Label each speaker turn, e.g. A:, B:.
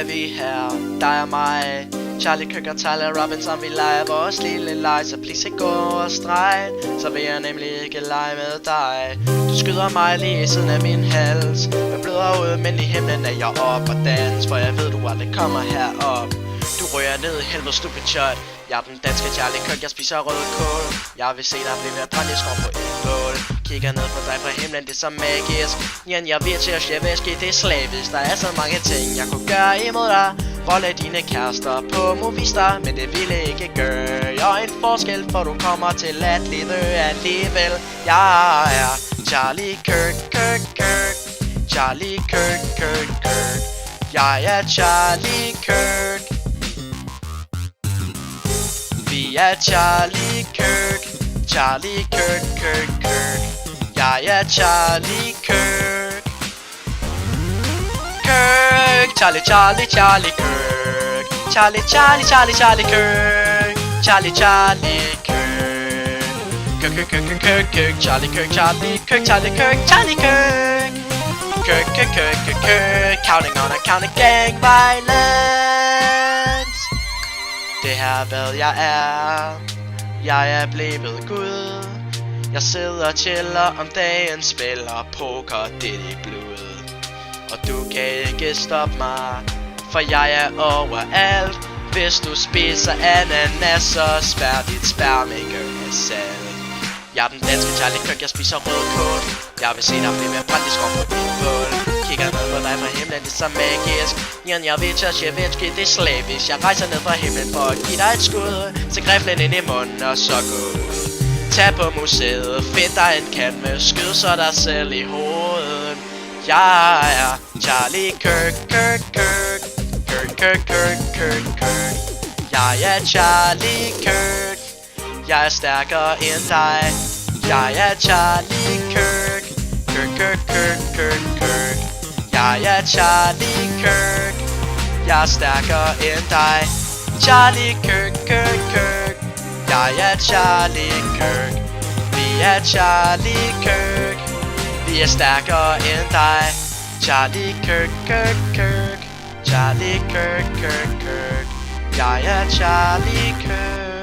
A: er vi her, dig og mig. Charlie Kirk og Tyler Robinson, vi leger vores lille leg. Så please ikke gå over stregen, så vil jeg nemlig ikke lege med dig. Du skyder mig lige i siden af min hals. Jeg bløder ud, men i himlen er jeg op og dans. For jeg ved du aldrig kommer herop. Du rører ned i helvede stupid shot. Jeg er den danske Charlie Kirk, jeg spiser rødkål. Jeg vil se dig blive ved at brænde i skov på et bål. Kigger ned på dig fra himlen, det er så magisk. Jan, jeg ved til at slå væske, det er slavisk. Der er så mange ting, jeg kunne gøre imod dig. Volde dine kærester på Movistar, men det ville ikke gøre en forskel, for du kommer til at lide alligevel. Jeg er Charlie Kirk, Kirk, Kirk. Charlie Kirk, Kirk, Kirk. Jeg er Charlie Kirk. Vi er Charlie Kirk. Charlie Kirk, Kirk, Kirk. Jeg er Charlie Kirk. Kirk. Charlie, Charlie, Charlie Kirk. Charlie, Charlie, Charlie, Charlie Kirk. Charlie, Charlie Kirk. Kirk, Kirk, Kirk, Kirk, Kirk. Charlie Kirk, Charlie Kirk, Charlie Kirk, Charlie Kirk. Kirk, Kirk, Kirk, Kirk, Kirk. Counting on a counting gang violence. Det her hvad jeg er. Jeg er blevet Gud. Jeg sidder og chiller om dagen, spiller poker, det er blod. Og du kan ikke stoppe mig, for jeg er overalt. Hvis du spiser ananas, så spær dit sperme ikke af salt. Jeg er den danske Charlie Kirk, jeg spiser rødkål. Jeg vil se dig blive ved at brænde i skov på et bål. Kigger ned på dig fra himlen, det er så magisk. Jan, jeg ved til at Sjevetski, det er slavisk. Jeg rejser ned fra himlen for at give dig et skud. Så griflen ind i munden og så gå ud. Tag på museet, find dig en kan med skyd så dig selv i hovedet. Jeg er Charlie Kirk, Kirk, Kirk. Kirk, Kirk, Kirk, Kirk, Kirk. Jeg er Charlie Kirk. Jeg er stærkere end dig. Jeg er Charlie Kirk. Kirk, Kirk, Kirk, Kirk, Kirk. Jeg er Charlie Kirk. Jeg er stærkere end dig. Charlie Kirk, Kirk, Kirk. Jeg er Charlie Kirk. Vi er Charlie Kirk. Vi er stærkere end dig. Charlie Kirk, Kirk, Kirk. Charlie Kirk, Kirk, Kirk. Jeg er Charlie Kirk.